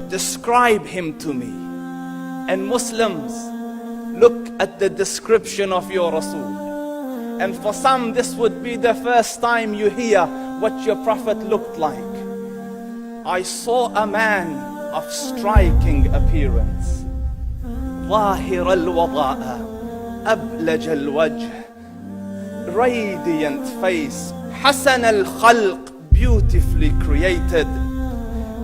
describe him to me. And Muslims, look at the description of your Rasul. And for some, this would be the first time you hear what your Prophet looked like. I saw a man of striking appearance. ظاهر الوضاء أبلج الوجه, radiant face, حسن الخلق, beautifully created.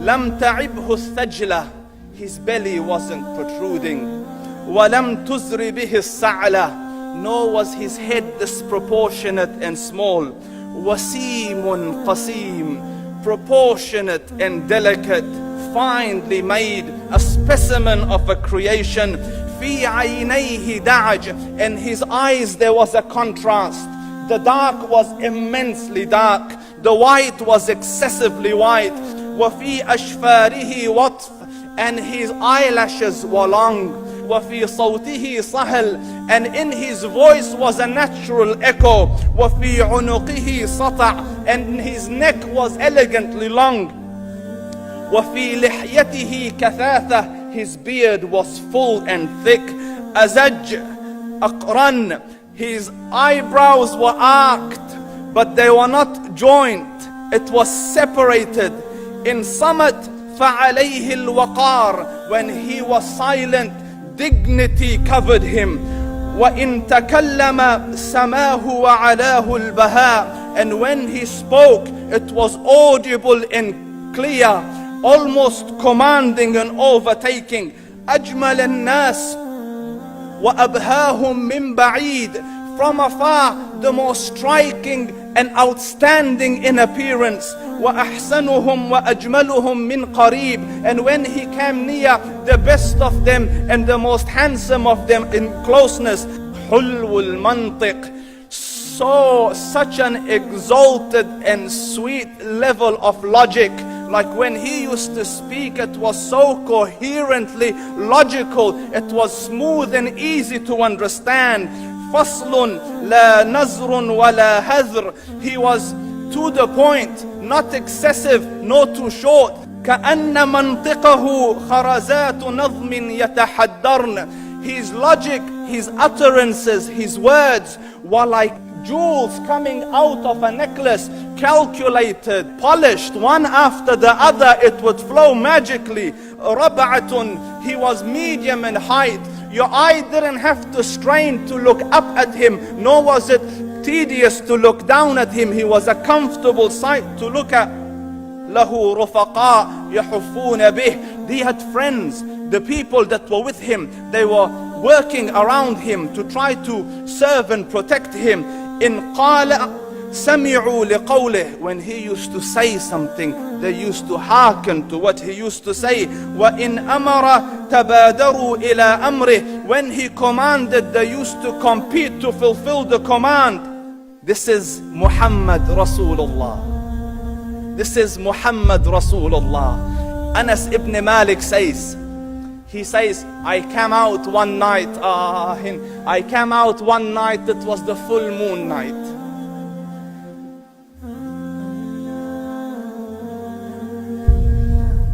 لم تعبه الثجلة, his belly wasn't protruding. ولم تزر به السعلة, nor was his head disproportionate and small. وسيم قسيم, proportionate and delicate, finely made, a specimen of a creation. في عينيه دعج, in his eyes there was a contrast. The dark was immensely dark, the white was excessively white. وفي أشفاره وطف, and his eyelashes were long. وفي صوته صهل, and in his voice was a natural echo. وفي عنقه سطع, and his neck was elegantly long. وفي لحيته كثاثة, his beard was full and thick. أزج أقرن, his eyebrows were arched, but they were not joint, it was separated. In summit فعليه الوقار, when he was silent, dignity covered him. وإن تكلم سماه وعلاه البهاء, and when he spoke it was audible and clear, almost commanding and overtaking. أجمل الناس وأبهاهم من بعيد, from afar the most striking and outstanding in appearance. وأحسنهم وأجملهم من قريب, and when he came near, the best of them and the most handsome of them in closeness. حلو المنطق, such an exalted and sweet level of logic. Like when he used to speak, it was so coherently logical, it was smooth and easy to understand. فصل لا نزر ولا هذر, he was to the point, not excessive nor too short. كأن منطقه خرزات نظم يتحدرن, his logic, his utterances, his words were like jewels coming out of a necklace, calculated, polished, one after the other, it would flow magically. ربعة, he was medium in height. Your eye didn't have to strain to look up at him, nor was it tedious to look down at him. He was a comfortable sight to look at. له رفقاء يحفون به, he had friends, the people that were with him, they were working around him to try to serve and protect him. إن قال سمعوا لقوله, when he used to say something, they used to hearken to what he used to say. وإن أمر تبادروا إلى أمره, when he commanded, they used to compete to fulfill the command. This is Muhammad Rasulullah. This is Muhammad Rasulullah. Anas ibn Malik says, he says, I came out one night, it was the full moon night.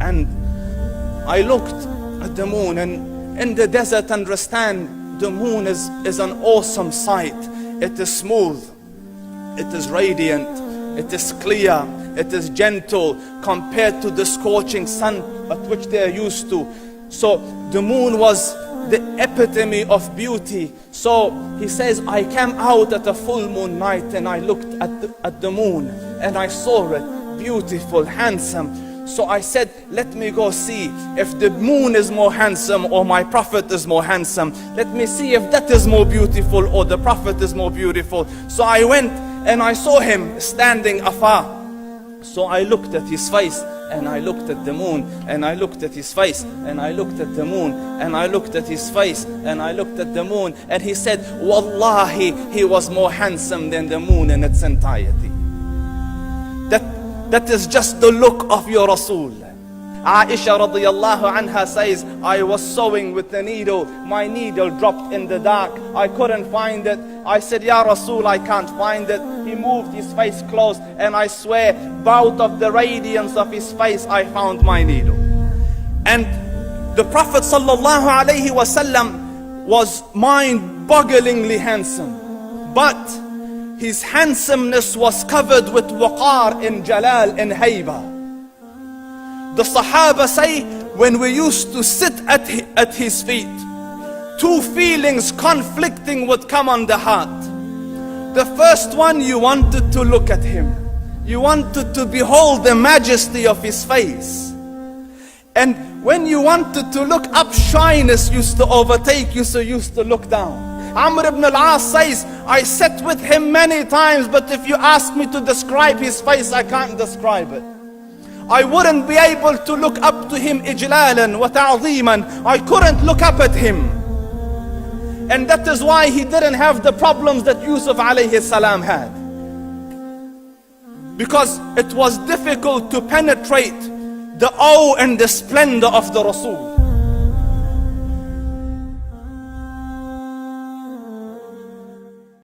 And I looked at the moon, and in the desert, understand, the moon is an awesome sight. It is smooth, it is radiant, it is clear, it is gentle compared to the scorching sun at which they are used to. So the moon was the epitome of beauty. So he says, I came out at a full moon night and I looked at the moon and I saw it, beautiful, handsome. So I said, let me go see if the moon is more handsome or my Prophet is more handsome. Let me see if that is more beautiful or the Prophet is more beautiful. So I went and I saw him standing afar. So I looked at his face and I looked at the moon, and I looked at his face, and I looked at the moon, and I looked at his face, and I looked at the moon, and he said, Wallahi, he was more handsome than the moon in its entirety. That is just the look of your Rasul. Aisha radiyallahu anha says, I was sewing with the needle, my needle dropped in the dark, I couldn't find it. I said, Ya Rasul, I can't find it. He moved his face close, and I swear, out of the radiance of his face, I found my needle. And the Prophet sallallahu alaihi wasallam was mind-bogglingly handsome, but his handsomeness was covered with waqar and jalal and hayba. The Sahaba say, when we used to sit at his feet, two feelings conflicting would come on the heart. The first one, you wanted to look at him. You wanted to behold the majesty of his face. And when you wanted to look up, shyness used to overtake you, so you used to look down. Amr ibn al-As says, I sat with him many times, but if you ask me to describe his face, I can't describe it. I wouldn't be able to look up to him ijlalan wa ta'zeeman. I couldn't look up at him. And that is why he didn't have the problems that Yusuf alayhi salam had. Because it was difficult to penetrate the awe and the splendor of the Rasul.